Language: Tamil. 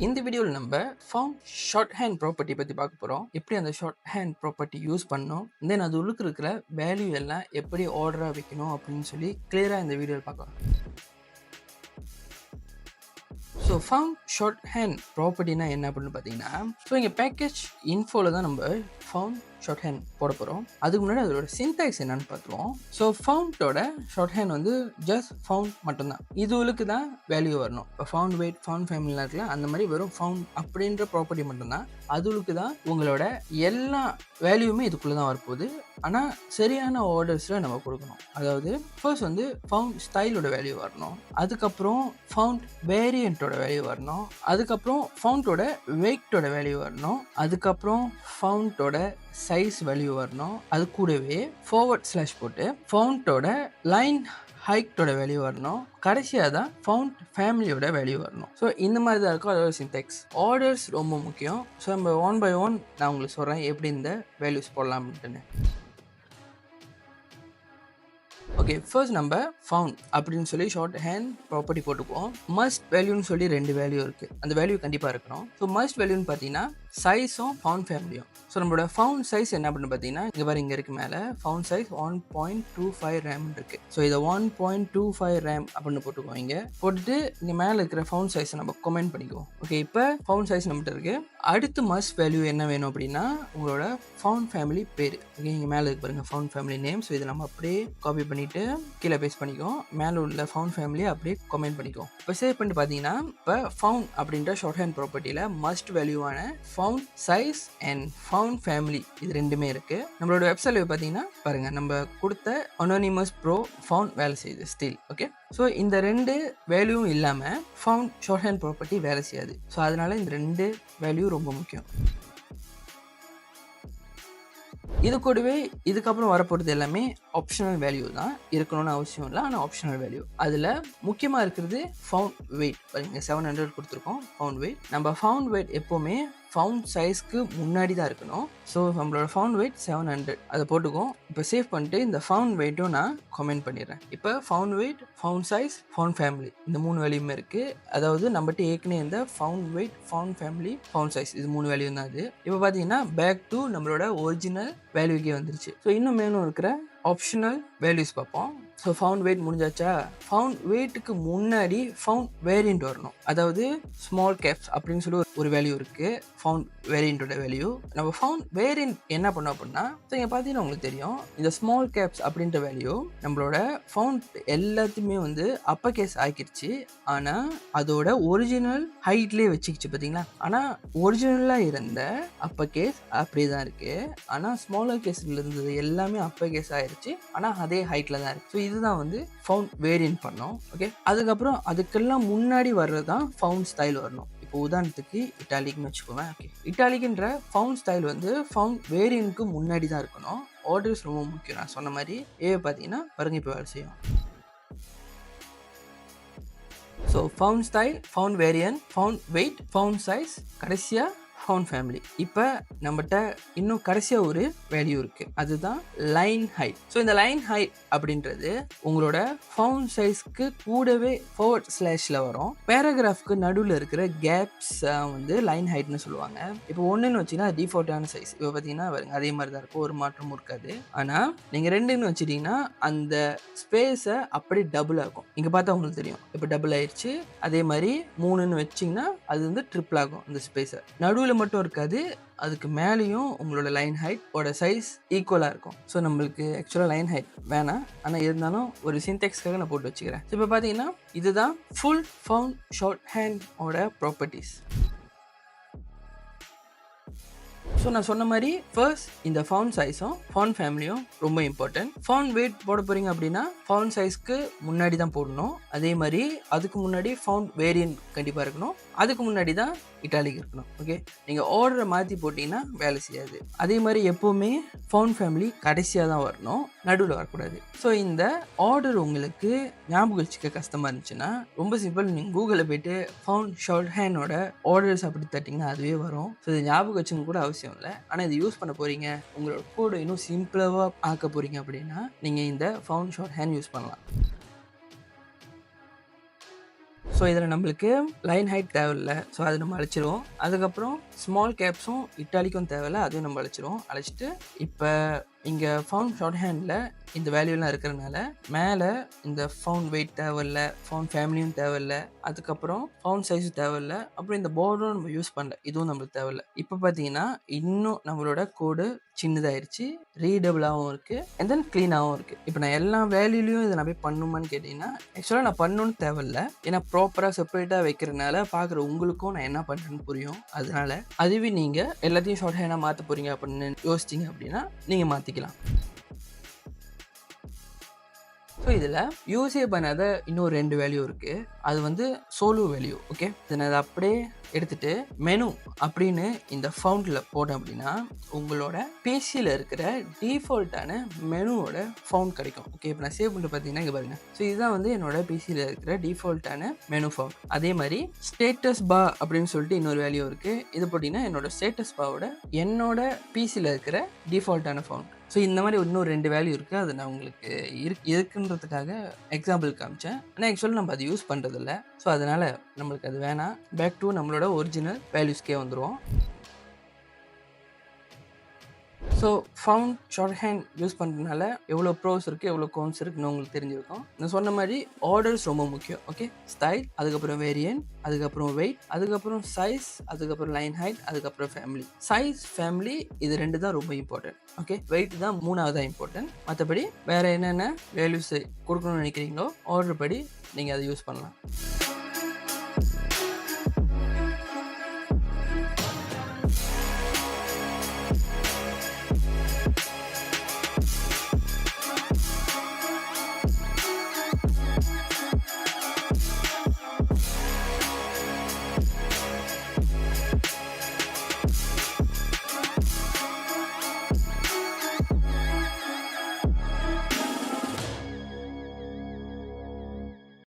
இந்த வீடியோவில் நம்ம ஃபவுண்ட் ஷார்ட் ஹேண்ட் ப்ராப்பர்ட்டி பற்றி பார்க்க போகிறோம். எப்படி அந்த ஷார்ட் ஹேண்ட் ப்ராப்பர்ட்டி யூஸ் பண்ணணும், தென் அது உள்ளுக்கு இருக்கிற வேல்யூ எல்லாம் எப்படி ஆர்டராக வைக்கணும் அப்படின்னு சொல்லி கிளியராக இந்த வீடியோவில் பார்க்கலாம். ஸோ ஃபவுண்ட் ஷார்ட் ஹேண்ட் ப்ராப்பர்ட்டினா என்ன அப்படின்னு பார்த்தீங்கன்னா, ஸோ இங்கே பேக்கேஜ் இன்ஃபோவில் தான் நம்ம ஃபவுண்ட் ஷார்ட் ஹேண்ட் போட போகிறோம். அதுக்கு முன்னாடி அதோட சின்டாக்ஸ் என்னன்னு பார்த்துருவோம். ஸோ ஃபவுண்டோட ஷார்ட் ஹேண்ட் வந்து ஜஸ்ட் ஃபவுண்ட் மட்டும்தான். இதுவுக்கு தான் வேல்யூ வரணும். இப்போ ஃபவுண்ட் வெயிட், ஃபவுண்ட் ஃபேமிலிலாம் இருக்குல்ல, அந்த மாதிரி வெறும் ஃபவுண்ட் அப்படின்ற ப்ராப்பர்ட்டி மட்டும்தான். அதுவுக்கு தான் உங்களோட எல்லா வேல்யூமே இதுக்குள்ளே தான் வரப்போகுது. ஆனால் சரியான ஆர்டர்ஸில் நம்ம கொடுக்கணும். அதாவது ஃபர்ஸ்ட் வந்து ஃபவுண்ட் ஸ்டைலோட வேல்யூ வரணும், அதுக்கப்புறம் ஃபவுண்ட் வேரியண்ட்டோட வேல்யூ வரணும், அதுக்கப்புறம் ஃபவுண்டோட வெயிட்டோட வேல்யூ வரணும், அதுக்கப்புறம் ஃபவுண்டோட சைஸ் வேல்யூ வரணும், அது கூடவே ஃபார்வர்ட் ஸ்லாஷ் போட்டு ஃபவுண்டோட லைன் ஹைட்டோட வேல்யூ வரணும், கடைசியாக தான் ஃபவுண்ட் ஃபேமிலியோட வேல்யூ வரணும். ஸோ இந்த மாதிரி தான் இருக்கும் அதோட சின்டெக்ஸ். ஆர்டர்ஸ் ரொம்ப முக்கியம். ஸோ நம்ம ஒன் பை ஒன் நான் உங்களுக்கு சொல்கிறேன் எப்படி இந்த வேல்யூஸ் போடலாம் அப்படின்ட்டுன்னு. ஓகே, ஃபர்ஸ்ட் நம்ம ஃபவுண்ட் அப்படின்னு சொல்லி ஷார்ட் ஹேண்ட் ப்ராப்பர்ட்டி போட்டுக்குவோம். மஸ்ட் வேல்யூன்னு சொல்லி 2 வேல்யூ இருக்குது. அந்த வேல்யூ கண்டிப்பாக இருக்கணும். ஸோ மஸ்ட் வேல்யூன்னு பார்த்தீங்கன்னா சைஸும் ஃபவுண்ட் ஃபேமிலியும். ஸோ நம்மளோட ஃபவுண்ட் சைஸ் என்ன அப்படின்னு பார்த்தீங்கன்னா, இங்கே பாரு, இங்கே இருக்குது மேலே ஃபவுண்ட் சைஸ் 1.25 ரேம் இருக்குது. ஸோ இதை 1.25 ரேம் அப்படின்னு போட்டுக்குவோம். இங்கே போட்டுட்டு இங்கே மேலே இருக்கிற ஃபவுண்ட் சைஸை நம்ம கமெண்ட் பண்ணிக்குவோம். ஓகே, இப்போ ஃபவுண்ட் சைஸ் நம்மகிட்ட இருக்குது. அடுத்து மஸ்ட் வேல்யூ என்ன வேணும் அப்படின்னா உங்களோட ஃபவுண்ட் ஃபேமிலி பேர். ஓகே, இங்கே மேலே இருக்கு பாருங்கள் ஃபவுண்ட் ஃபேமிலி நேம். ஸோ இதை நம்ம அப்படியே காப்பி பண்ணிவிட்டு கீழே பேஸ்ட் பண்ணிக்குவோம். மேலே உள்ள ஃபவுண்ட் ஃபேமிலியை அப்படியே கமெண்ட் பண்ணிக்குவோம். இப்போ சேவ் பண்ணிட்டு பார்த்தீங்கன்னா, இப்போ ஃபவுண்ட் அப்படின்ற ஷார்ட் ஹேண்ட் ப்ராப்பர்ட்டியில் மஸ்ட் வேல்யூவான font size and font family இது ரெண்டுமே இருக்குது. நம்மளோட வெப்சைட்டில் பார்த்தீங்கன்னா பாருங்கள், நம்ம கொடுத்த அனோனிமஸ் ப்ரோ ஃபவுண்ட் வேலை செய்யுது ஸ்டில். ஓகே, ஸோ இந்த 2 வேல்யூவும் இல்லாமல் ஃபவுண்ட் ஷார்ட் ஹேண்ட் ப்ராப்பர்ட்டி வேலை செய்யாது. ஸோ அதனால் இந்த 2 வேல்யூ ரொம்ப முக்கியம். இது கூடவே இதுக்கப்புறம் வரப்போகிறது எல்லாமே ஆப்ஷனல் வேல்யூ தான், இருக்கணும்னு அவசியம் இல்லை, ஆனால் ஆப்ஷனல் வேல்யூ. அதில் முக்கியமாக இருக்கிறது ஃபவுண்ட் வெயிட். பாருங்க 700 கொடுத்துருக்கோம் ஃபவுண்ட் வெயிட். நம்ம ஃபவுண்ட் வெயிட் எப்போவுமே ஃபவுண்ட் சைஸ்க்கு முன்னாடி தான் இருக்கணும். ஸோ நம்மளோட ஃபவுண்ட் வெயிட் 700 அதை போட்டுக்கோம். இப்போ சேவ் பண்ணிட்டு இந்த ஃபவுண்ட் வெயிட்டும் நான் கமெண்ட் பண்ணிடுறேன். இப்போ font weight, font size, font family இந்த 3 வேல்யூமே இருக்குது. அதாவது நம்மகிட்ட ஏற்கனவே இந்த font weight, font family, font size இது 3 வேல்யூ தான் அது. இப்போ பார்த்தீங்கன்னா பேக் டு நம்மளோட ஒரிஜினல் வேல்யூக்கே வந்துருச்சு. ஸோ இன்னும் மேலும் இருக்கிற ஆப்ஷனல் வேல்யூஸ் பார்ப்போம். ஸோ ஃபவுண்ட் வெயிட் முடிஞ்சாச்சா? ஃபவுண்ட் வெயிட்டுக்கு முன்னாடி ஃபவுண்ட் வேரியண்ட் வரணும். அதாவது ஸ்மால் கேப்ஸ் அப்படின்னு சொல்லி ஒரு வேல்யூ இருக்குது, ஃபவுண்ட் வேரியண்ட்டோட வேல்யூ. நம்ம ஃபவுண்ட் வேரியண்ட் என்ன பண்ணோம் அப்படின்னா, ஸோ இங்கே பார்த்தீங்கன்னா உங்களுக்கு தெரியும், இந்த ஸ்மால் கேப்ஸ் அப்படின்ற வேல்யூ நம்மளோட ஃபவுண்ட் எல்லாத்தையுமே வந்து அப்பர் கேஸ் ஆக்கிடுச்சு. ஆனால் அதோட ஒரிஜினல் ஹைட்லேயே வச்சுக்கிச்சு பார்த்தீங்களா. ஆனால் ஒரிஜினலாக இருந்த அப்பர் கேஸ் அப்படியே தான் இருக்குது. ஆனால் ஸ்மாலர் கேஸில் இருந்தது எல்லாமே அப்பர் கேஸ் ஆயிடுச்சு. ஆனால் அதே ஹைட்டில் தான் இருக்குது. ஸோ இதுதான் வந்து ஃபவுண்ட் வேரியன்ட் பண்ணோம். ஓகே, அதுக்கப்புறம் அதுக்கெல்லாம் முன்னாடி வர்றது தான் ஃபவுண்ட் ஸ்டைல் வரணும். இப்போ உதாரணத்துக்கு இட்டாலிக்னு வச்சுக்கோங்க. ஓகே, இட்டாலிக்ன்ற ஃபவுண்ட் ஸ்டைல் வந்து ஃபவுண்ட் வேரியன்ட்க்கு முன்னாடி தான் இருக்கணும். ஆர்டர்ஸ் ரொம்ப முக்கியம். நான் சொன்ன மாதிரி பார்த்தீங்கன்னா பாருங்க இப்போ வேலை செய்யும். So font style, font variant, font weight, font size, கடைசியாக ஃபவுண்ட் ஃபேமிலி. இப்போ நம்மகிட்ட இன்னும் கடைசியாக ஒரு வேல்யூ இருக்குது, அதுதான் லைன் ஹைட். ஸோ இந்த லைன் ஹைட் அப்படின்றது உங்களோட ஃபவுண்ட் சைஸ்க்கு கூடவே ஃபார்வர்ட் ஸ்லாஷில் வரும். பேராகிராஃப்க்கு நடுவில் இருக்கிற கேப்ஸ் வந்து லைன் ஹைட்னு சொல்லுவாங்க. இப்போ 1ன்னு வச்சிங்கன்னா டிஃபால்ட்டான சைஸ். இப்போ பார்த்தீங்கன்னா அதே மாதிரி தான் இருக்கும், ஒரு மாற்றமும் இருக்காது. ஆனால் நீங்கள் 2ன்னு வச்சிட்டிங்கன்னா அந்த ஸ்பேஸை அப்படியே டபுள் ஆகும். இங்கே பார்த்தா உங்களுக்கு தெரியும், இப்போ டபுள் ஆயிடுச்சு. அதே மாதிரி 3ன்னு வச்சிங்கன்னா அது வந்து ட்ரிபிள் ஆகும். அந்த ஸ்பேஸை நடுவில் மட்டும் இருக்காது, அதுக்கு மேலேயும் உங்களோட லைன் ஹைட் ஓட சைஸ் ஈக்குவலாக இருக்கும். ஸோ நம்மளுக்கு ஆக்சுவலாக லைன் ஹைட் வேணாம், ஆனால் இருந்தாலும் ஒரு சின்டெக்ஸ்க்காக நான் போட்டு வச்சுக்கிறேன். ஸோ இப்போ பார்த்தீங்கன்னா இதுதான் ஃபுல் ஃபவுண்ட் ஷார்ட் ஹேண்ட் ஓட ப்ராப்பர்ட்டிஸ். ஸோ நான் சொன்ன மாதிரி ஃபர்ஸ்ட் இந்த ஃபவுண்ட் சைஸும் ஃபவுண்ட் ஃபேமிலியும் ரொம்ப இம்பார்ட்டன்ட். ஃபவுண்ட் வெயிட் போட போகிறீங்க அப்படின்னா ஃபவுண்ட் சைஸ்க்கு முன்னாடி தான் போடணும். அதே மாதிரி அதுக்கு முன்னாடி ஃபவுண்ட் வேரியன்ட் கண்டிப்பாக இருக்கணும். அதுக்கு முன்னாடி தான் இட்டாலிக் இருக்கணும். ஓகே, நீங்கள் ஆர்டரை மாற்றி போட்டிங்கன்னா வேலை செய்யாது. அதே மாதிரி எப்போவுமே ஃபவுண்ட் ஃபேமிலி கடைசியாக தான் வரணும், நடுவில் வரக்கூடாது. ஸோ இந்த ஆர்டர் உங்களுக்கு ஞாபகம் வச்சுக்க கஷ்டமாக இருந்துச்சுன்னா ரொம்ப சிம்பிள். நீங்கள் கூகுளில் போய்ட்டு ஃபவுண்ட் ஷார்ட் ஹேண்டோட ஆர்டர்ஸ் அப்படி தட்டிங்கன்னா அதுவே வரும். ஸோ இது ஞாபகம் வச்சுங்க கூட அவசியம் இல்லை. ஆனால் இது யூஸ் பண்ண போகிறீங்க, உங்களோட கோடை இன்னும் சிம்பிளாக ஆக்க போகிறீங்க அப்படின்னா நீங்கள் இந்த ஃபவுண்ட் ஷார்ட் ஹேண்ட் யூஸ் பண்ணலாம். ஸோ இதில் நம்மளுக்கு லைன் ஹைட் தேவையில்லை, ஸோ அது நம்ம அழைச்சிருவோம். அதுக்கப்புறம் ஸ்மால் கேப்ஸும் இட்டாலிக்கும் தேவையில்லை, அதையும் நம்ம அழைச்சிருவோம். அழைச்சிட்டு இப்போ இங்கே ஃபவுண்ட் ஷார்ட் ஹேண்டில் இந்த வேல்யூலாம் இருக்கிறனால மேலே இந்த ஃபவுண்ட் வெயிட் தேவையில்ல, ஃபவுண்ட் ஃபேமிலியும் தேவையில்ல, அதுக்கப்புறம் ஃபவுண்ட் சைஸும் தேவையில்ல, அப்புறம் இந்த போர்டும் நம்ம யூஸ் பண்ணல, இதுவும் நம்மளுக்கு தேவையில்ல. இப்போ பார்த்தீங்கன்னா இன்னும் நம்மளோட கோடு சின்னதாயிருச்சு, ரீடபிளாகவும் இருக்குது, அண்ட் தென் க்ளீனாகவும் இருக்குது. இப்போ நான் எல்லா வேல்யூலையும் இதை நான் போய் பண்ணுமான்னு கேட்டிங்கன்னா ஆக்சுவலாக நான் பண்ணணும்னு தேவையில்ல. ஏன்னா ப்ராப்பராக செப்பரேட்டாக வைக்கிறனால பார்க்குற உங்களுக்கும் நான் என்ன பண்ணுறேன்னு புரியும். அதனால அதுவே நீங்கள் எல்லாத்தையும் ஷார்ட் ஹேண்டாக மாற்ற போகிறீங்க அப்படின்னு யோசிச்சிங்க அப்படின்னா நீங்கள் மாற்றிக்கலாம். ஸோ இதில் யூஸே பண்ணாத இன்னொரு 2 வேல்யூ இருக்குது. அது வந்து சோலோ வேல்யூ. ஓகே, இதை நான் அதை அப்படியே எடுத்துகிட்டு மெனு அப்படின்னு இந்த ஃபவுண்டில் போட்டேன் அப்படின்னா உங்களோட பிசியில் இருக்கிற டிஃபால்ட்டான மெனுவோட ஃபவுண்ட் கிடைக்கும். ஓகே, இப்போ நான் சேவ் பண்ணிட்டு பார்த்தீங்கன்னா இங்கே பாருங்கள். ஸோ இதுதான் வந்து என்னோட பிசியில் இருக்கிற டிஃபால்ட்டான மெனு ஃபவுண்ட். அதே மாதிரி ஸ்டேட்டஸ் பா அப்படின்னு சொல்லிட்டு இன்னொரு வேல்யூ இருக்குது. இது போட்டிங்கன்னா என்னோட ஸ்டேட்டஸ் பாவோட என்னோட பிசியில் இருக்கிற டிஃபால்ட்டான ஃபவுண்ட். ஸோ இந்த மாதிரி இன்னும் 2 வேல்யூ இருக்குது. அது நான் உங்களுக்கு இருக்குன்றதுக்காக எக்ஸாம்பிள் காமிச்சேன். ஆனால் ஆக்சுவலாக நம்ம அது யூஸ் பண்ணுறதில்ல. ஸோ அதனால் நம்மளுக்கு அது வேணாம். பேக் டு நம்மளோட ஒரிஜினல் வேல்யூஸ்க்கே வந்துடுவோம். So found short hand use பண்ணுறதுனால எவ்வளோ ப்ரோஸ் இருக்குது, எவ்வளோ கோன்ஸ் இருக்குன்னு உங்களுக்கு தெரிஞ்சிருக்கும். நான் சொன்ன மாதிரி ஆர்டர்ஸ் ரொம்ப முக்கியம். ஓகே, ஸ்டைல், அதுக்கப்புறம் வேரியன்ட், அதுக்கப்புறம் வெயிட், அதுக்கப்புறம் சைஸ், அதுக்கப்புறம் லைன் ஹைட், அதுக்கப்புறம் ஃபேமிலி. சைஸ், ஃபேமிலி இது 2 தான் ரொம்ப இம்பார்ட்டன்ட். ஓகே, வெயிட் தான் 3ஆவதாக இம்பார்ட்டன்ட். மற்றபடி வேறு என்னென்ன வேல்யூஸ் கொடுக்கணும்னு நினைக்கிறீங்களோ ஆர்டர் படி நீங்கள் அதை யூஸ் பண்ணலாம்.